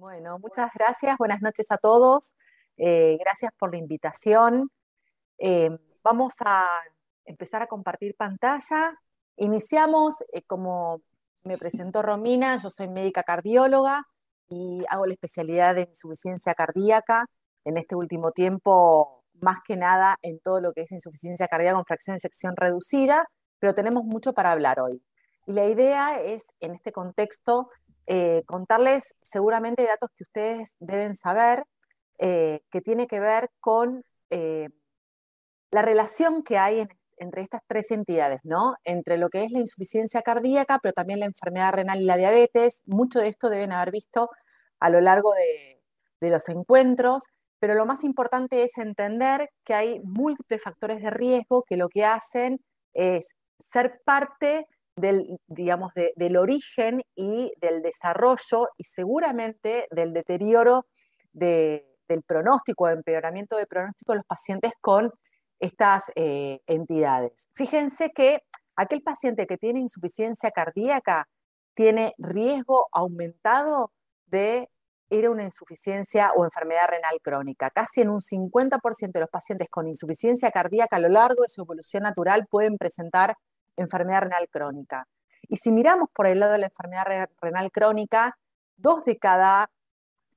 Bueno, muchas gracias, buenas noches a todos. Gracias por la invitación. Eh, Vamos a empezar a compartir pantalla. Iniciamos, como me presentó Romina, yo soy médica cardióloga y hago la especialidad de insuficiencia cardíaca. En este último tiempo, más que nada en todo lo que es insuficiencia cardíaca con fracción de eyección reducida, pero tenemos mucho para hablar hoy. Y la idea es, en este contexto, contarles seguramente datos que ustedes deben saber, que tiene que ver con la relación que hay entre estas tres entidades, ¿no? Entre lo que es la insuficiencia cardíaca, pero también la enfermedad renal y la diabetes. Mucho de esto deben haber visto a lo largo de los encuentros, pero lo más importante es entender que hay múltiples factores de riesgo que lo que hacen es ser parte del, digamos, del origen y del desarrollo y seguramente del deterioro del pronóstico, o empeoramiento del pronóstico de los pacientes con estas entidades. Fíjense que aquel paciente que tiene insuficiencia cardíaca tiene riesgo aumentado de ir a una insuficiencia o enfermedad renal crónica. Casi en un 50% de los pacientes con insuficiencia cardíaca a lo largo de su evolución natural pueden presentar enfermedad renal crónica. Y si miramos por el lado de la enfermedad renal crónica, 2 de cada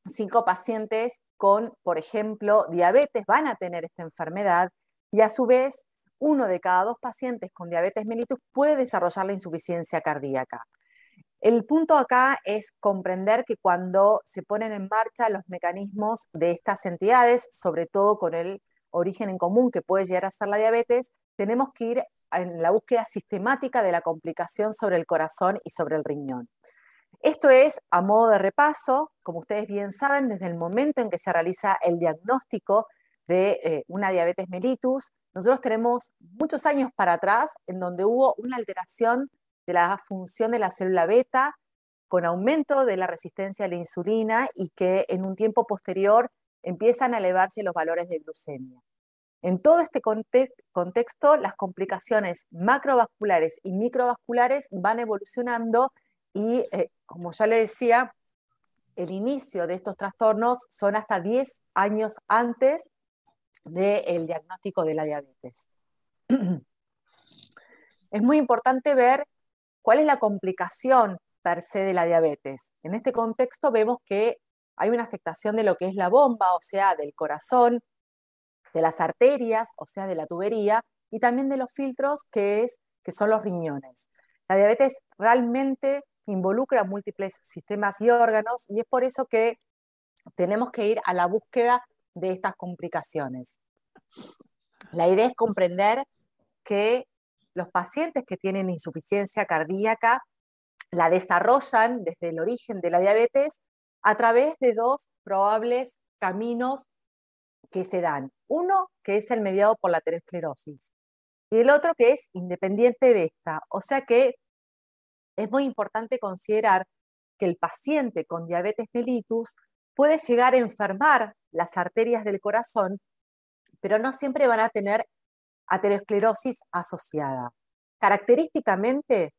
5 pacientes con, por ejemplo, diabetes van a tener esta enfermedad y a su vez 1 de cada 2 pacientes con diabetes mellitus puede desarrollar la insuficiencia cardíaca. El punto acá es comprender que cuando se ponen en marcha los mecanismos de estas entidades, sobre todo con el origen en común que puede llegar a ser la diabetes, tenemos que ir en la búsqueda sistemática de la complicación sobre el corazón y sobre el riñón. Esto es, a modo de repaso, como ustedes bien saben, desde el momento en que se realiza el diagnóstico de una diabetes mellitus, nosotros tenemos muchos años para atrás en donde hubo una alteración de la función de la célula beta con aumento de la resistencia a la insulina y que en un tiempo posterior empiezan a elevarse los valores de glucemia. En todo este contexto, las complicaciones macrovasculares y microvasculares van evolucionando y, como ya le decía, el inicio de estos trastornos son hasta 10 años antes del diagnóstico de la diabetes. Es muy importante ver cuál es la complicación per se de la diabetes. En este contexto vemos que hay una afectación de lo que es la bomba, o sea, del corazón, de las arterias, o sea, de la tubería, y también de los filtros, que son los riñones. La diabetes realmente involucra múltiples sistemas y órganos, y es por eso que tenemos que ir a la búsqueda de estas complicaciones. La idea es comprender que los pacientes que tienen insuficiencia cardíaca la desarrollan desde el origen de la diabetes a través de 2 probables caminos que se dan. Uno que es el mediado por la aterosclerosis y el otro que es independiente de esta. O sea que es muy importante considerar que el paciente con diabetes mellitus puede llegar a enfermar las arterias del corazón, pero no siempre van a tener aterosclerosis asociada. Característicamente,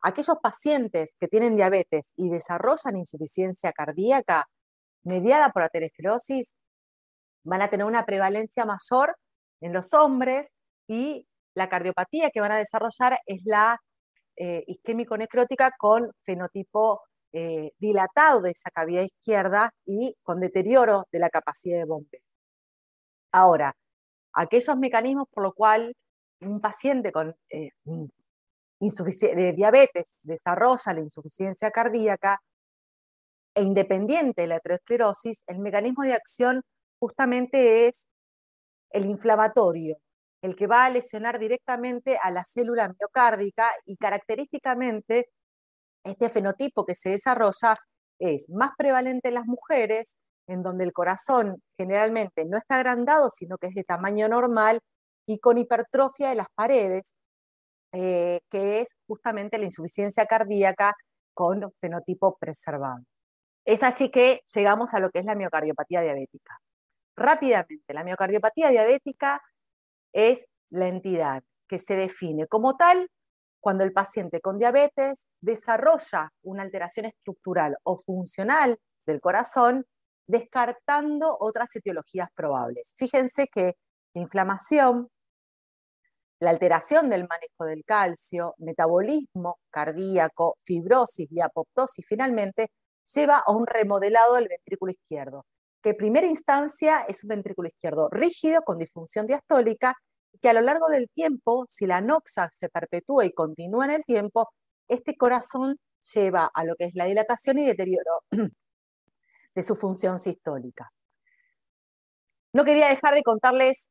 aquellos pacientes que tienen diabetes y desarrollan insuficiencia cardíaca mediada por aterosclerosis van a tener una prevalencia mayor en los hombres y la cardiopatía que van a desarrollar es la isquémico-necrótica con fenotipo dilatado de esa cavidad izquierda y con deterioro de la capacidad de bombeo. Ahora, aquellos mecanismos por los cuales un paciente con diabetes desarrolla la insuficiencia cardíaca e independiente de la aterosclerosis, el mecanismo de acción justamente es el inflamatorio, el que va a lesionar directamente a la célula miocárdica y característicamente este fenotipo que se desarrolla es más prevalente en las mujeres, en donde el corazón generalmente no está agrandado, sino que es de tamaño normal y con hipertrofia de las paredes, que es justamente la insuficiencia cardíaca con fenotipo preservado. Es así que llegamos a lo que es la miocardiopatía diabética. Rápidamente, la miocardiopatía diabética es la entidad que se define como tal cuando el paciente con diabetes desarrolla una alteración estructural o funcional del corazón, descartando otras etiologías probables. Fíjense que la inflamación, la alteración del manejo del calcio, metabolismo cardíaco, fibrosis y apoptosis finalmente lleva a un remodelado del ventrículo izquierdo, que en primera instancia es un ventrículo izquierdo rígido con disfunción diastólica, y que a lo largo del tiempo, si la anoxa se perpetúa y continúa en el tiempo, este corazón lleva a lo que es la dilatación y deterioro de su función sistólica. No quería dejar de contarles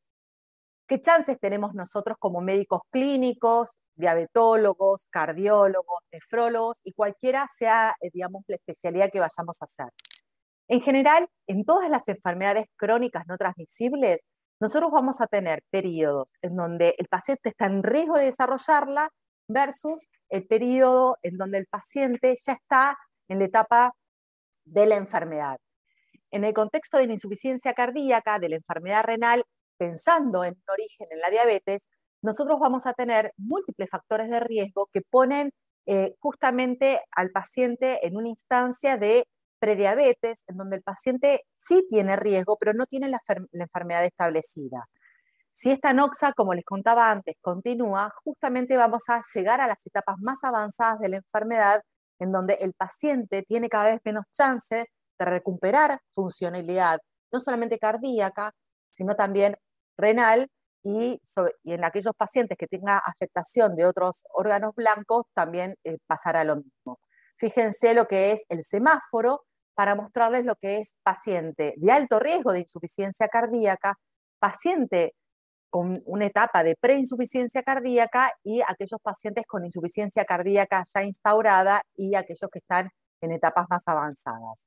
qué chances tenemos nosotros como médicos clínicos, diabetólogos, cardiólogos, nefrólogos y cualquiera sea, digamos, la especialidad que vayamos a hacer. En general, en todas las enfermedades crónicas no transmisibles, nosotros vamos a tener periodos en donde el paciente está en riesgo de desarrollarla versus el periodo en donde el paciente ya está en la etapa de la enfermedad. En el contexto de la insuficiencia cardíaca, de la enfermedad renal, pensando en un origen en la diabetes, nosotros vamos a tener múltiples factores de riesgo que ponen justamente al paciente en una instancia de prediabetes, en donde el paciente sí tiene riesgo, pero no tiene la enfermedad establecida. Si esta anoxa, como les contaba antes, continúa, justamente vamos a llegar a las etapas más avanzadas de la enfermedad, en donde el paciente tiene cada vez menos chance de recuperar funcionalidad, no solamente cardíaca, sino también renal, y en aquellos pacientes que tengan afectación de otros órganos blancos, también pasará lo mismo. Fíjense lo que es el semáforo para mostrarles lo que es paciente de alto riesgo de insuficiencia cardíaca, paciente con una etapa de preinsuficiencia cardíaca y aquellos pacientes con insuficiencia cardíaca ya instaurada y aquellos que están en etapas más avanzadas.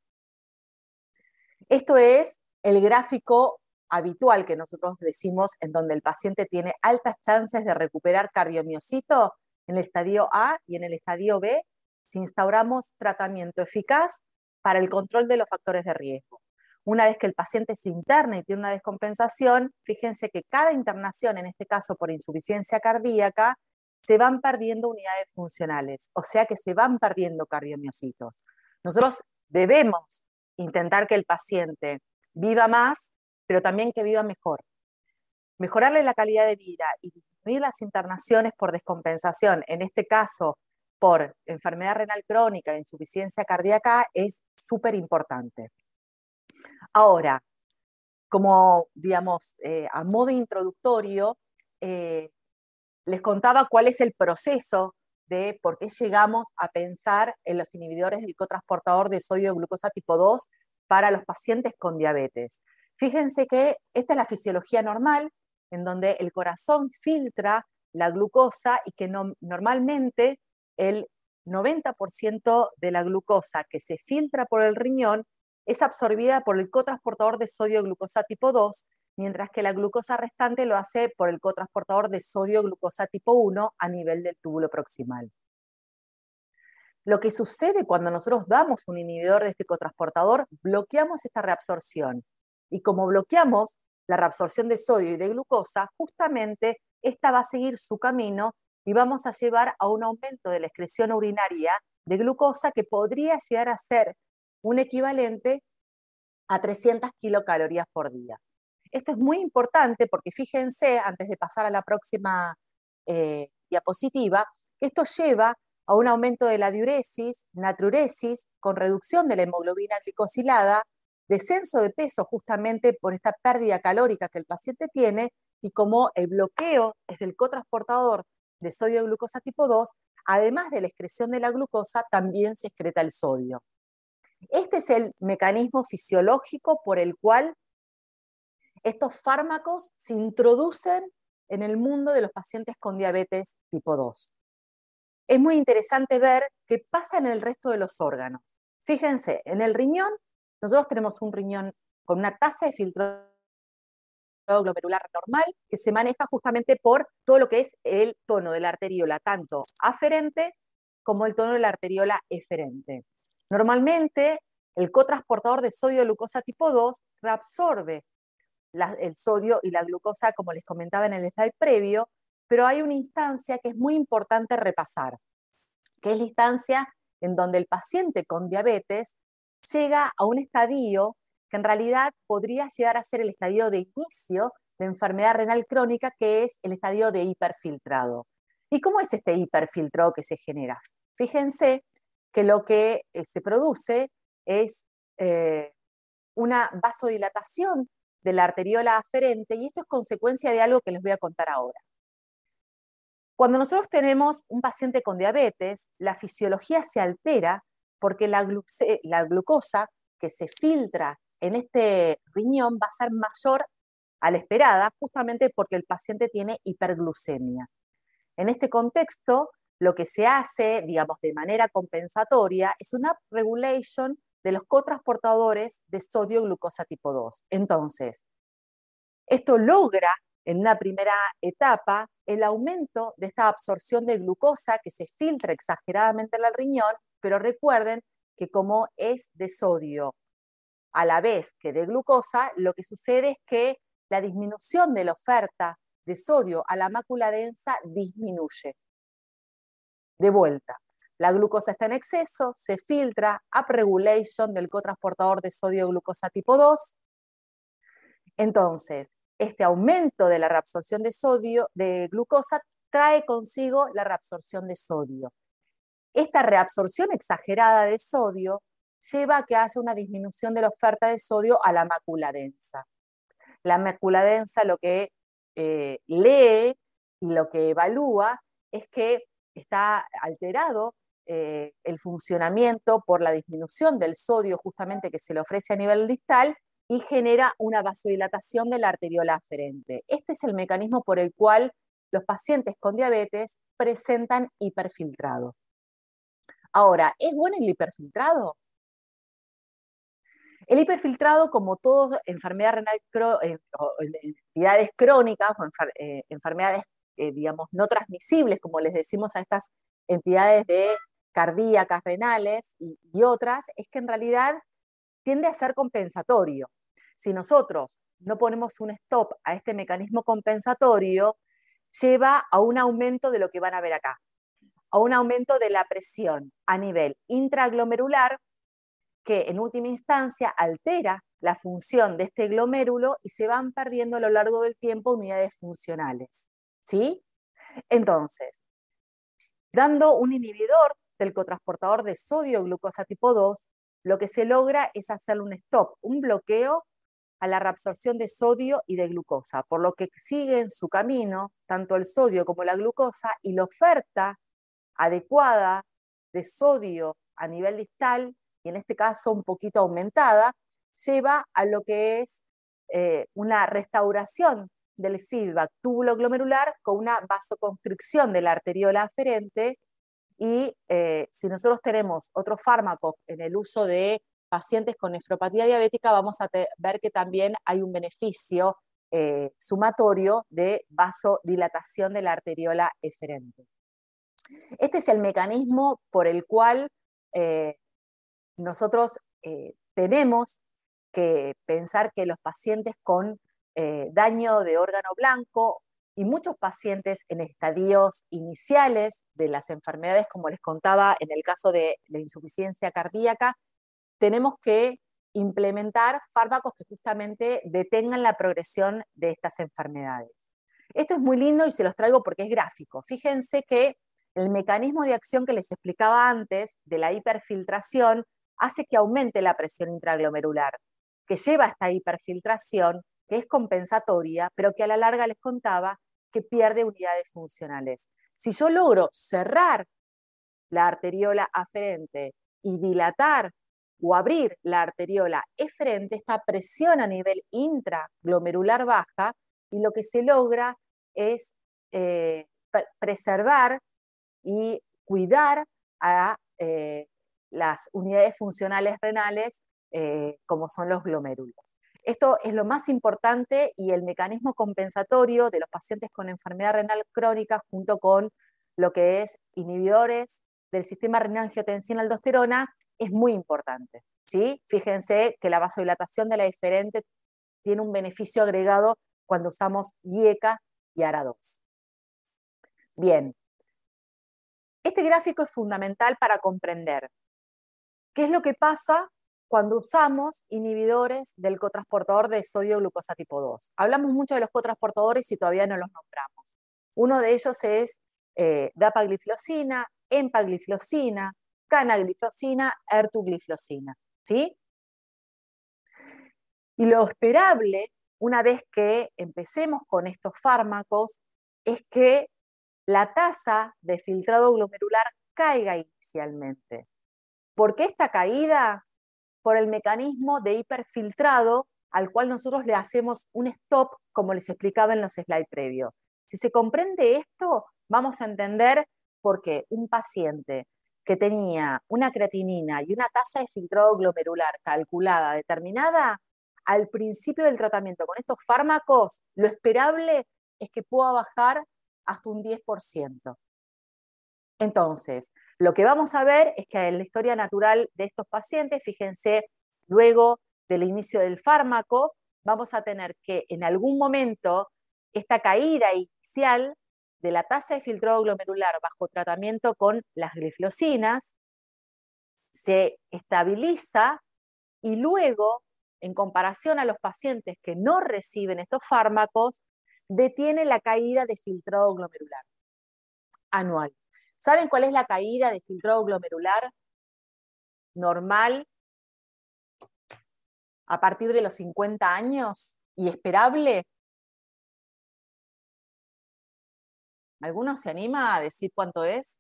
Esto es el gráfico habitual que nosotros decimos en donde el paciente tiene altas chances de recuperar cardiomiocito en el estadio A y en el estadio B si instauramos tratamiento eficaz para el control de los factores de riesgo. Una vez que el paciente se interna y tiene una descompensación, fíjense que cada internación, en este caso por insuficiencia cardíaca, se van perdiendo unidades funcionales, o sea que se van perdiendo cardiomiocitos. Nosotros debemos intentar que el paciente viva más, pero también que viva mejor. Mejorarle la calidad de vida y disminuir las internaciones por descompensación, en este caso por enfermedad renal crónica e insuficiencia cardíaca, es súper importante. Ahora, como digamos, a modo introductorio, les contaba cuál es el proceso de por qué llegamos a pensar en los inhibidores del cotransportador de sodio de glucosa tipo 2 para los pacientes con diabetes. Fíjense que esta es la fisiología normal, en donde el corazón filtra la glucosa y que normalmente el 90% de la glucosa que se filtra por el riñón es absorbida por el cotransportador de sodio de glucosa tipo 2, mientras que la glucosa restante lo hace por el cotransportador de sodio glucosa tipo 1 a nivel del túbulo proximal. Lo que sucede cuando nosotros damos un inhibidor de este cotransportador, bloqueamos esta reabsorción. Y como bloqueamos la reabsorción de sodio y de glucosa, justamente esta va a seguir su camino y vamos a llevar a un aumento de la excreción urinaria de glucosa que podría llegar a ser un equivalente a 300 kilocalorías por día. Esto es muy importante porque fíjense, antes de pasar a la próxima diapositiva, que esto lleva a un aumento de la diuresis, natriuresis, con reducción de la hemoglobina glicosilada, descenso de peso justamente por esta pérdida calórica que el paciente tiene, y como el bloqueo es del cotransportador de sodio de glucosa tipo 2, además de la excreción de la glucosa, también se excreta el sodio. Este es el mecanismo fisiológico por el cual estos fármacos se introducen en el mundo de los pacientes con diabetes tipo 2. Es muy interesante ver qué pasa en el resto de los órganos. Fíjense, en el riñón, nosotros tenemos un riñón con una tasa de filtrado glomerular normal que se maneja justamente por todo lo que es el tono de la arteriola, tanto aferente como el tono de la arteriola eferente. Normalmente, el cotransportador de sodio de glucosa tipo 2 reabsorbe el sodio y la glucosa, como les comentaba en el slide previo, pero hay una instancia que es muy importante repasar, que es la instancia en donde el paciente con diabetes llega a un estadio que en realidad podría llegar a ser el estadio de inicio de enfermedad renal crónica, que es el estadio de hiperfiltrado. ¿Y cómo es este hiperfiltrado que se genera? Fíjense que lo que se produce es una vasodilatación de la arteriola aferente, y esto es consecuencia de algo que les voy a contar ahora. Cuando nosotros tenemos un paciente con diabetes, la fisiología se altera porque la glucosa que se filtra en este riñón va a ser mayor a la esperada, justamente porque el paciente tiene hiperglucemia. En este contexto, lo que se hace, digamos, de manera compensatoria, es una upregulation de los cotransportadores de sodio-glucosa tipo 2. Entonces, esto logra en una primera etapa el aumento de esta absorción de glucosa que se filtra exageradamente en el riñón, pero recuerden que como es de sodio a la vez que de glucosa, lo que sucede es que la disminución de la oferta de sodio a la mácula densa disminuye. De vuelta, la glucosa está en exceso, se filtra, upregulation del cotransportador de sodio-glucosa tipo 2. Entonces, este aumento de la reabsorción de sodio, de glucosa, trae consigo la reabsorción de sodio. Esta reabsorción exagerada de sodio lleva a que haya una disminución de la oferta de sodio a la mácula densa. La mácula densa lo que lee y lo que evalúa es que está alterado el funcionamiento por la disminución del sodio justamente que se le ofrece a nivel distal y genera una vasodilatación de la arteriola aferente. Este es el mecanismo por el cual los pacientes con diabetes presentan hiperfiltrado. Ahora, ¿es bueno el hiperfiltrado? El hiperfiltrado, como toda enfermedad renal, entidades crónicas o enfermedades, digamos, no transmisibles, como les decimos a estas entidades de cardíacas, renales y otras, es que en realidad tiende a ser compensatorio. Si nosotros no ponemos un stop a este mecanismo compensatorio, lleva a un aumento de lo que van a ver acá, a un aumento de la presión a nivel intraglomerular, que en última instancia altera la función de este glomérulo y se van perdiendo a lo largo del tiempo unidades funcionales. ¿Sí? Entonces, dando un inhibidor del cotransportador de sodio-glucosa tipo 2, lo que se logra es hacerle un stop, un bloqueo a la reabsorción de sodio y de glucosa, por lo que sigue en su camino tanto el sodio como la glucosa, y la oferta adecuada de sodio a nivel distal, y en este caso un poquito aumentada, lleva a lo que es una restauración del feedback túbulo-glomerular con una vasoconstricción de la arteriola aferente. Y si nosotros tenemos otros fármacos en el uso de pacientes con nefropatía diabética, vamos a ver que también hay un beneficio sumatorio de vasodilatación de la arteriola eferente. Este es el mecanismo por el cual nosotros tenemos que pensar que los pacientes con daño de órgano blanco y muchos pacientes en estadios iniciales de las enfermedades, como les contaba en el caso de la insuficiencia cardíaca, tenemos que implementar fármacos que justamente detengan la progresión de estas enfermedades. Esto es muy lindo y se los traigo porque es gráfico. Fíjense que el mecanismo de acción que les explicaba antes de la hiperfiltración hace que aumente la presión intraglomerular, que lleva a esta hiperfiltración, que es compensatoria, pero que a la larga les contaba que pierde unidades funcionales. Si yo logro cerrar la arteriola aferente y dilatar o abrir la arteriola eferente, esta presión a nivel intraglomerular baja, y lo que se logra es preservar y cuidar a las unidades funcionales renales como son los glomérulos. Esto es lo más importante, y el mecanismo compensatorio de los pacientes con enfermedad renal crónica junto con lo que es inhibidores del sistema renina-angiotensina-aldosterona es muy importante. ¿Sí? Fíjense que la vasodilatación de la eferente tiene un beneficio agregado cuando usamos IECA y ARA2. Bien, este gráfico es fundamental para comprender qué es lo que pasa cuando usamos inhibidores del cotransportador de sodio glucosa tipo 2. Hablamos mucho de los cotransportadores y todavía no los nombramos. Uno de ellos es dapagliflozina, empagliflozina, canagliflozina, ertugliflozina, ¿sí? Y lo esperable, una vez que empecemos con estos fármacos, es que la tasa de filtrado glomerular caiga inicialmente. ¿Por qué esta caída? Por el mecanismo de hiperfiltrado al cual nosotros le hacemos un stop, como les explicaba en los slides previos. Si se comprende esto, vamos a entender por qué un paciente que tenía una creatinina y una tasa de filtrado glomerular calculada, determinada, al principio del tratamiento con estos fármacos, lo esperable es que pueda bajar hasta un 10%. Entonces, lo que vamos a ver es que en la historia natural de estos pacientes, fíjense, luego del inicio del fármaco, vamos a tener que en algún momento esta caída inicial de la tasa de filtrado glomerular bajo tratamiento con las gliflocinas se estabiliza y luego, en comparación a los pacientes que no reciben estos fármacos, detiene la caída de filtrado glomerular anual. ¿Saben cuál es la caída de filtrado glomerular normal a partir de los 50 años y esperable? ¿Alguno se anima a decir cuánto es?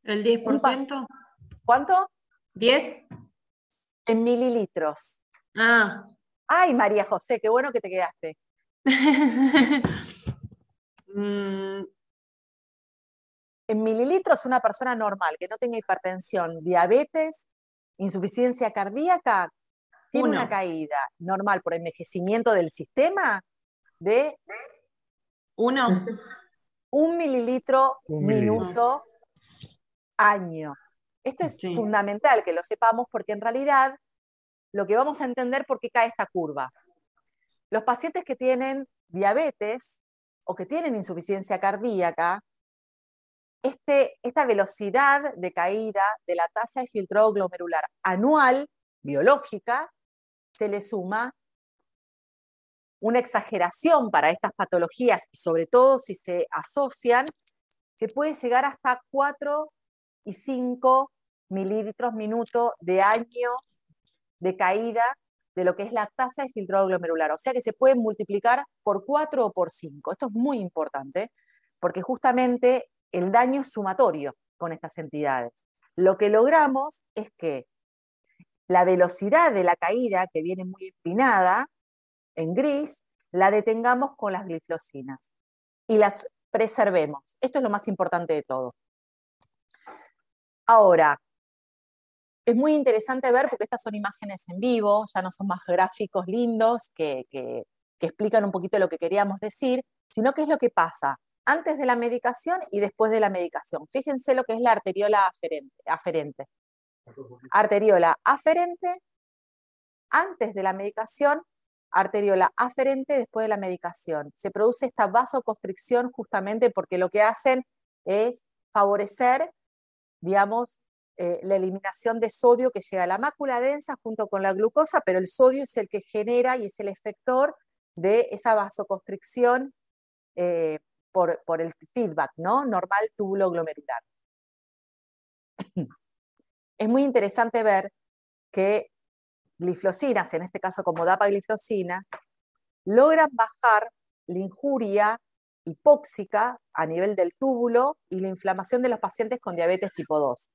¿El 10%? ¿Cuánto? ¿10? En mililitros. Ah. Ay, María José, qué bueno que te quedaste. En mililitros, una persona normal que no tenga hipertensión, diabetes, insuficiencia cardíaca, tiene una caída normal por envejecimiento del sistema de 1 mililitro minuto año. Esto es fundamental que lo sepamos porque en realidad lo que vamos a entender por qué cae esta curva. Los pacientes que tienen diabetes o que tienen insuficiencia cardíaca, esta velocidad de caída de la tasa de filtrado glomerular anual, biológica, se le suma una exageración para estas patologías, y sobre todo si se asocian, que puede llegar hasta 4 y 5 mililitros minuto de año de caída de lo que es la tasa de filtrado glomerular. O sea que se pueden multiplicar por 4 o por 5. Esto es muy importante, porque justamente el daño es sumatorio con estas entidades. Lo que logramos es que la velocidad de la caída, que viene muy empinada, en gris, la detengamos con las gliflocinas y las preservemos. Esto es lo más importante de todo. Ahora, es muy interesante ver, porque estas son imágenes en vivo, ya no son más gráficos lindos que explican un poquito lo que queríamos decir, sino qué es lo que pasa antes de la medicación y después de la medicación. Fíjense lo que es la arteriola aferente. Arteriola aferente antes de la medicación, arteriola aferente después de la medicación. Se produce esta vasoconstricción justamente porque lo que hacen es favorecer, digamos, la eliminación de sodio que llega a la mácula densa junto con la glucosa, pero el sodio es el que genera y es el efector de esa vasoconstricción por el feedback, ¿no? Normal túbulo glomerular. Es muy interesante ver que gliflocinas, en este caso como dapagliflozina, logran bajar la injuria hipóxica a nivel del túbulo y la inflamación de los pacientes con diabetes tipo 2.